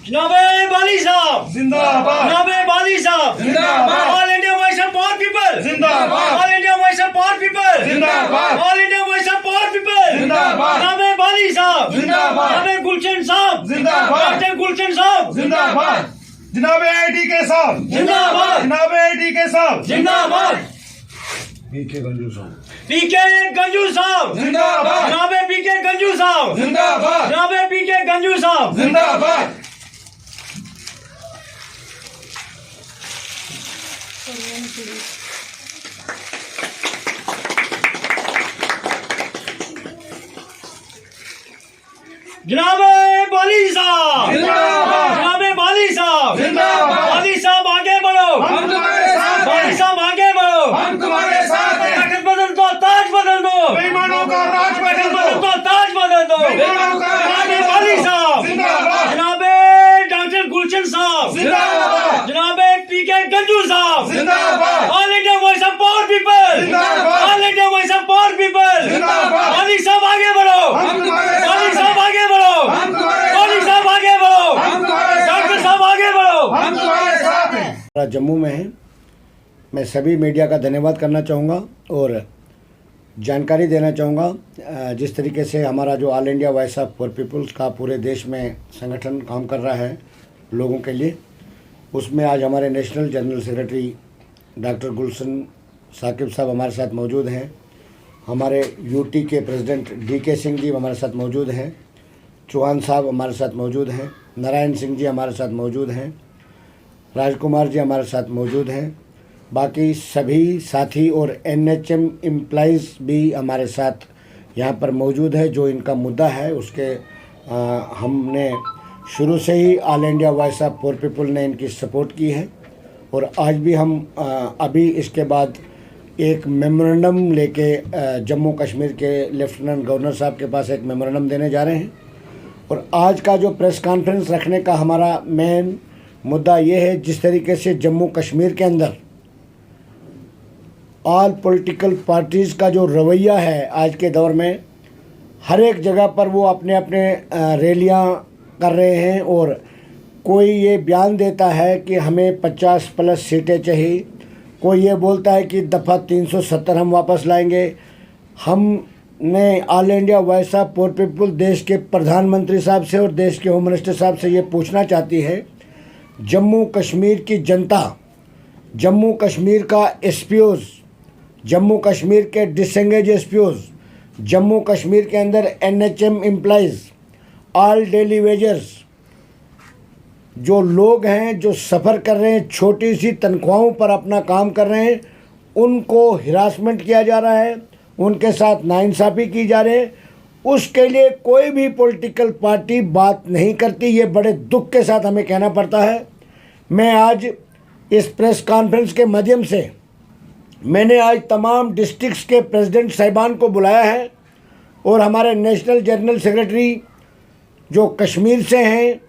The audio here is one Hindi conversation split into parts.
जनाबे बाली साहब जिंदाबाद, जनाबे बाली साहब जिंदाबाद, All India voice of Power People जिंदाबाद, All India voice of Power People जिंदाबाद, All India voice of Power People जिंदाबाद, जनाबे बाली साहब जिंदाबाद, जनाबे गुलशन साहब जिंदाबाद, डॉक्टर गुलशन साहब जिंदाबाद, जनाबे आईटी के साहब जिंदाबाद जनाबे आईटी के साहब जिंदाबाद पीके गंजू साहब पीके गंजू साहब जिंदाबाद, जनाबे पीके गंजू साहब जिंदाबाद, जनाबे पीके गंजू साहब जिंदाबाद। जनाबे बाली साहब जिंदाबाद, जनाबे बाली साहब जिंदाबाद, बाली साहब आगे बढ़ो हम तुम्हारे साथ बाली हैं, साहब आगे बढ़ो हम तुम्हारे साथ हैं। ताकत बदल दो ताज बदल दो बेईमानों का राज बदल बदल दो, दो ताज बदल दो बेईमानों का राज जनाबे बदल बाली दो। साहब जिंदाबाद, जनाबे डॉक्टर गुलशन साहब जिंदाबाद, जनाबे पीके गंजू साहब जिंदाबाद, All India voice of Power People जिंदाबाद, All India voice of Power People जिंदाबाद। बाली साहब आगे बढ़ो हम तुम्हारे बाली साथ साहब हैं, आगे बढ़ो हम तुम्हारे बाली साथ साहब आगे बढ़ो हम तुम्हारे साथ डॉक्टर हैं, साहब आगे बढ़ो हम तुम्हारे साथ हैं। जम्मू में है। मैं सभी मीडिया का धन्यवाद करना चाहूँगा और जानकारी देना चाहूँगा जिस तरीके से हमारा जो all India voice of for peoples का पूरे देश में संगठन काम कर रहा है लोगों के लिए, उसमें आज हमारे नेशनल जनरल सेक्रेटरी डॉक्टर गुलशन साकिब साहब हमारे साथ मौजूद हैं। हमारे यूटी के प्रेसिडेंट डीके सिंह जी हमारे साथ मौजूद हैं, चौहान साहब हमारे साथ मौजूद हैं, नारायण सिंह जी हमारे साथ मौजूद हैं, राजकुमार जी हमारे साथ मौजूद हैं, बाकी सभी साथी और एनएचएम एम्प्लॉइज़ भी हमारे साथ यहाँ पर मौजूद है। जो इनका मुद्दा है उसके हमने शुरू से ही All India voice of for People ने इनकी सपोर्ट की है और आज भी हम अभी इसके बाद एक मेमोरेंडम लेके जम्मू कश्मीर के लेफ्टिनेंट गवर्नर साहब के पास एक मेमोरेंडम देने जा रहे हैं। और आज का जो प्रेस कॉन्फ्रेंस रखने का हमारा मेन मुद्दा ये है, जिस तरीके से जम्मू कश्मीर के अंदर ऑल पॉलिटिकल पार्टीज़ का जो रवैया है आज के दौर में, हर एक जगह पर वो अपने अपने रैलियां कर रहे हैं और कोई ये बयान देता है कि हमें 50+ सीटें चाहिए, कोई ये बोलता है कि दफ़ा 370 हम वापस लाएंगे। हमने all India voice of for people देश के प्रधानमंत्री साहब से और देश के होम मिनिस्टर साहब से ये पूछना चाहती है, जम्मू कश्मीर की जनता, जम्मू कश्मीर का एसपीओज़, जम्मू कश्मीर के डिसेंगेज एसपीओज़, जम्मू कश्मीर के अंदर NHM employees, all daily wagers, जो लोग हैं जो सफ़र कर रहे हैं, छोटी सी तनख्वाहों पर अपना काम कर रहे हैं, उनको हिरासमेंट किया जा रहा है, उनके साथ नाइंसाफ़ी की जा रही है। उसके लिए कोई भी पॉलिटिकल पार्टी बात नहीं करती। ये बड़े दुख के साथ हमें कहना पड़ता है। मैं आज इस प्रेस कॉन्फ्रेंस के माध्यम से मैंने आज तमाम डिस्ट्रिक्ट्स के प्रेसिडेंट साहिबान को बुलाया है और हमारे नेशनल जनरल सेक्रेटरी जो कश्मीर से हैं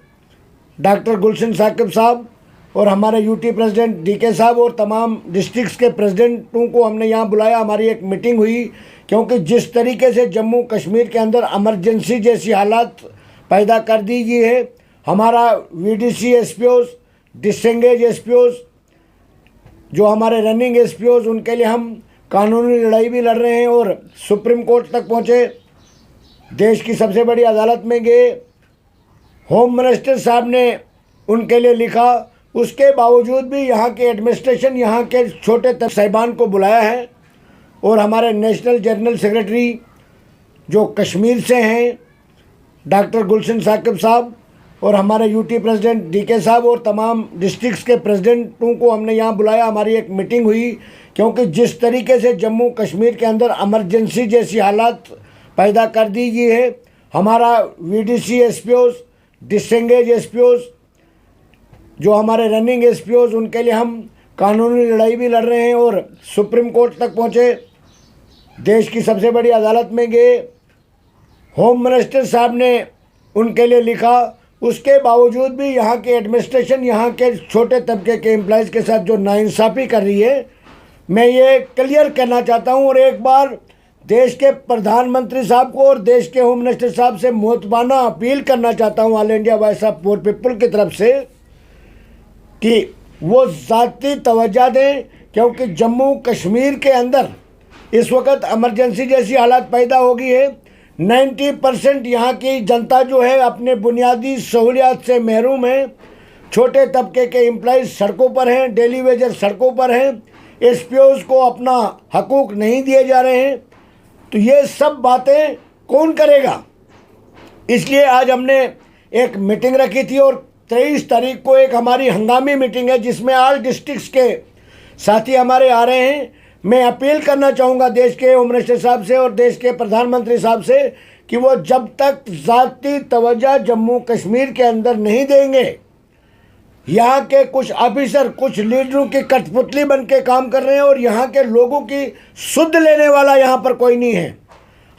डॉक्टर गुलशन साकिब साहब और हमारे यूटी प्रेसिडेंट डीके साहब और तमाम डिस्ट्रिक्ट्स के प्रेसिडेंटों को हमने यहाँ बुलाया। हमारी एक मीटिंग हुई, क्योंकि जिस तरीके से जम्मू कश्मीर के अंदर इमरजेंसी जैसी हालात पैदा कर दी गई है, हमारा वीडीसी एसपीओज़, डिसेंगेज एसपीओज़, जो हमारे रनिंग एसपीओज़, उनके लिए हम कानूनी लड़ाई भी लड़ रहे हैं और सुप्रीम कोर्ट तक पहुँचे, देश की सबसे बड़ी अदालत में गए, होम मिनिस्टर साहब ने उनके लिए लिखा। उसके बावजूद भी यहाँ के एडमिनिस्ट्रेशन, यहाँ के छोटे तक साहिबान को बुलाया है और हमारे नेशनल जनरल सेक्रेटरी जो कश्मीर से हैं डॉक्टर गुलशन साकिब साहब और हमारे यूटी प्रेसिडेंट डीके साहब और तमाम डिस्ट्रिक्ट्स के प्रेसिडेंटों को हमने यहाँ बुलाया। हमारी एक मीटिंग हुई, क्योंकि जिस तरीके से जम्मू कश्मीर के अंदर इमरजेंसी जैसी हालात पैदा कर दी गई है, हमारा वीडीसी एसपीओज़, डिसेंगेज एसपीओज़, जो हमारे रनिंग एसपीओज़, उनके लिए हम कानूनी लड़ाई भी लड़ रहे हैं और सुप्रीम कोर्ट तक पहुँचे, देश की सबसे बड़ी अदालत में गए, होम मिनिस्टर साहब ने उनके लिए लिखा। उसके बावजूद भी यहाँ के एडमिनिस्ट्रेशन, यहाँ के छोटे तबके के एम्प्लॉइज़ के साथ जो नाइंसाफ़ी कर रही है, मैं ये क्लियर करना चाहता हूँ और एक बार देश के प्रधानमंत्री साहब को और देश के होम मिनिस्टर साहब से मोहतबाना अपील करना चाहता हूं all India voice of poor people की तरफ से कि वो ज़ाती तवज्जो दें, क्योंकि जम्मू कश्मीर के अंदर इस वक्त इमरजेंसी जैसी हालात पैदा हो गई है। 90% यहाँ की जनता जो है अपने बुनियादी सहूलियात से महरूम है। छोटे तबके के एम्प्लॉइज सड़कों पर हैं, डेली वेजर सड़कों पर हैं, एसपीओज़ को अपना हकूक़ नहीं दिए जा रहे हैं। तो ये सब बातें कौन करेगा? इसलिए आज हमने एक मीटिंग रखी थी और 23 तारीख को एक हमारी हंगामी मीटिंग है जिसमें ऑल डिस्ट्रिक्ट्स के साथी हमारे आ रहे हैं। मैं अपील करना चाहूँगा देश के होम मिनिस्टर साहब से और देश के प्रधानमंत्री साहब से कि वो जब तक ज़ाती तवज्जो जम्मू कश्मीर के अंदर नहीं देंगे, यहाँ के कुछ ऑफिसर कुछ लीडरों की कठपुतली बन के काम कर रहे हैं और यहाँ के लोगों की सुध लेने वाला यहाँ पर कोई नहीं है।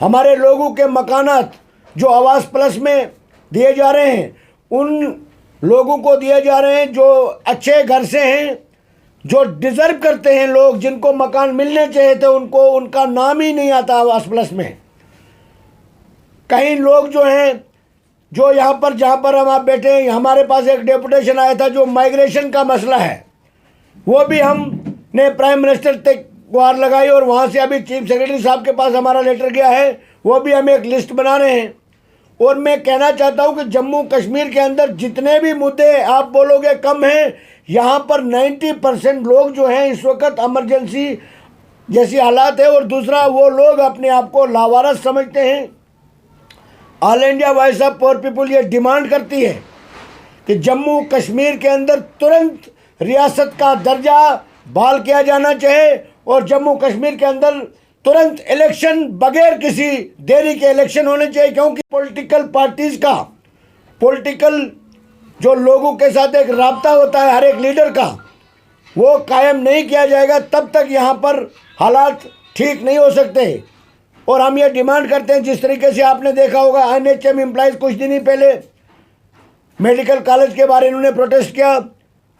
हमारे लोगों के मकानात जो आवास प्लस में दिए जा रहे हैं उन लोगों को दिए जा रहे हैं जो अच्छे घर से हैं, जो डिज़र्व करते हैं, लोग जिनको मकान मिलने चाहिए थे उनको उनका नाम ही नहीं आता आवास प्लस में। कई लोग जो हैं जो यहाँ पर जहाँ पर हम आप बैठे हैं, हमारे पास एक डेपुटेशन आया था जो माइग्रेशन का मसला है, वो भी हमने प्राइम मिनिस्टर तक गुहार लगाई और वहाँ से अभी चीफ सेक्रेटरी साहब के पास हमारा लेटर गया है, वो भी हम एक लिस्ट बना रहे हैं। और मैं कहना चाहता हूँ कि जम्मू कश्मीर के अंदर जितने भी मुद्दे आप बोलोगे कम हैं, यहाँ पर 90% लोग जो हैं इस वक्त इमरजेंसी जैसी हालात है। और दूसरा, वो लोग अपने आप को लावारस समझते हैं। All India voice of poor people ये डिमांड करती है कि जम्मू कश्मीर के अंदर तुरंत रियासत का दर्जा बहाल किया जाना चाहिए और जम्मू कश्मीर के अंदर तुरंत इलेक्शन बगैर किसी देरी के इलेक्शन होने चाहिए, क्योंकि पॉलिटिकल पार्टीज़ का पॉलिटिकल जो लोगों के साथ एक राब्ता होता है हर एक लीडर का, वो कायम नहीं किया जाएगा तब तक यहाँ पर हालात ठीक नहीं हो सकते। और हम ये डिमांड करते हैं, जिस तरीके से आपने देखा होगा NHM एम्प्लॉइज़ कुछ दिन ही पहले मेडिकल कॉलेज के बारे में इन्होंने प्रोटेस्ट किया,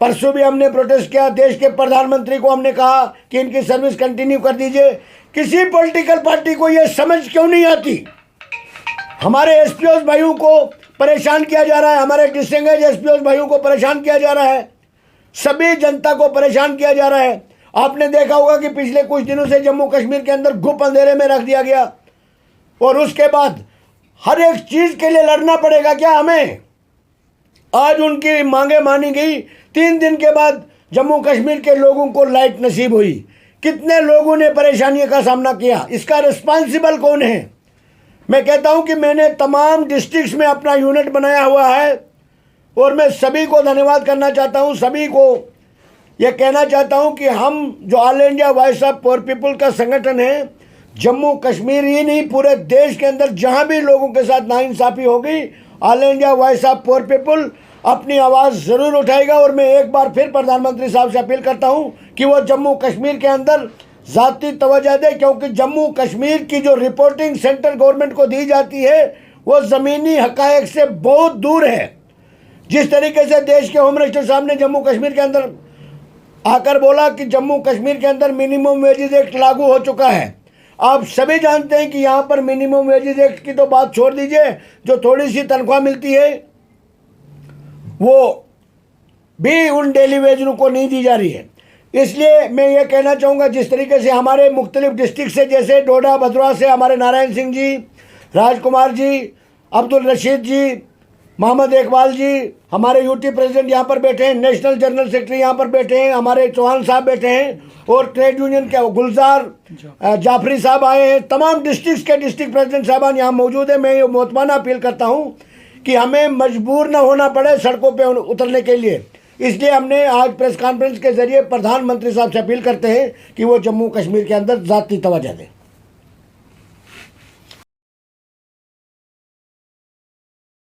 परसों भी हमने प्रोटेस्ट किया। देश के प्रधानमंत्री को हमने कहा कि इनकी सर्विस कंटिन्यू कर दीजिए। किसी पॉलिटिकल पार्टी को ये समझ क्यों नहीं आती? हमारे एसपीओ भाइयों को परेशान किया जा रहा है, हमारे डिस्टिंग्विश्ड एसपीओ भाइयों को परेशान किया जा रहा है, सभी जनता को परेशान किया जा रहा है। आपने देखा होगा कि पिछले कुछ दिनों से जम्मू कश्मीर के अंदर गुप अंधेरे में रख दिया गया और उसके बाद हर एक चीज़ के लिए लड़ना पड़ेगा क्या हमें? आज उनकी मांगे मानी गई, 3 दिन के बाद जम्मू कश्मीर के लोगों को लाइट नसीब हुई। कितने लोगों ने परेशानियों का सामना किया? इसका रिस्पॉन्सिबल कौन है? मैं कहता हूं कि मैंने तमाम डिस्ट्रिक्ट्स में अपना यूनिट बनाया हुआ है और मैं सभी को धन्यवाद करना चाहता हूं, सभी को यह कहना चाहता हूं कि हम जो all India voice of poor people का संगठन है, जम्मू कश्मीर ही नहीं पूरे देश के अंदर जहां भी लोगों के साथ नाइंसाफ़ी होगी, all India voice of poor people अपनी आवाज़ ज़रूर उठाएगा। और मैं एक बार फिर प्रधानमंत्री साहब से अपील करता हूं कि वो जम्मू कश्मीर के अंदर ज़ाती तवज्जो दे, क्योंकि जम्मू कश्मीर की जो रिपोर्टिंग सेंट्रल गवर्नमेंट को दी जाती है वो ज़मीनी हक़ाइक़ से बहुत दूर है। जिस तरीके से देश के होम मिनिस्टर साहब ने जम्मू कश्मीर के अंदर आकर बोला कि जम्मू कश्मीर के अंदर मिनिमम वेजेस एक्ट लागू हो चुका है, आप सभी जानते हैं कि यहाँ पर मिनिमम वेजेस एक्ट की तो बात छोड़ दीजिए, जो थोड़ी सी तनख्वाह मिलती है वो भी उन डेली वेजरों को नहीं दी जा रही है। इसलिए मैं ये कहना चाहूँगा, जिस तरीके से हमारे मुख्तलिफ डिस्ट्रिक्ट से, जैसे डोडा भद्रवाह से हमारे नारायण सिंह जी, राजकुमार जी, अब्दुल रशीद जी, मोहम्मद इकबाल जी, हमारे यूटी प्रेसिडेंट यहाँ पर बैठे हैं, नेशनल जनरल सेक्रेटरी यहाँ पर बैठे हैं, हमारे चौहान साहब बैठे हैं और ट्रेड यूनियन के गुलजार जाफरी साहब आए हैं। तमाम डिस्ट्रिक्ट के डिस्ट्रिक्ट प्रेसिडेंट साहबान यहाँ मौजूद हैं। मैं ये मोहतबाना अपील करता हूँ कि हमें मजबूर न होना पड़े सड़कों पे उतरने के लिए। इसलिए हमने आज प्रेस कॉन्फ्रेंस के ज़रिए प्रधानमंत्री साहब से अपील करते हैं कि वो जम्मू कश्मीर के अंदर ज़ाती तवज्जो दें।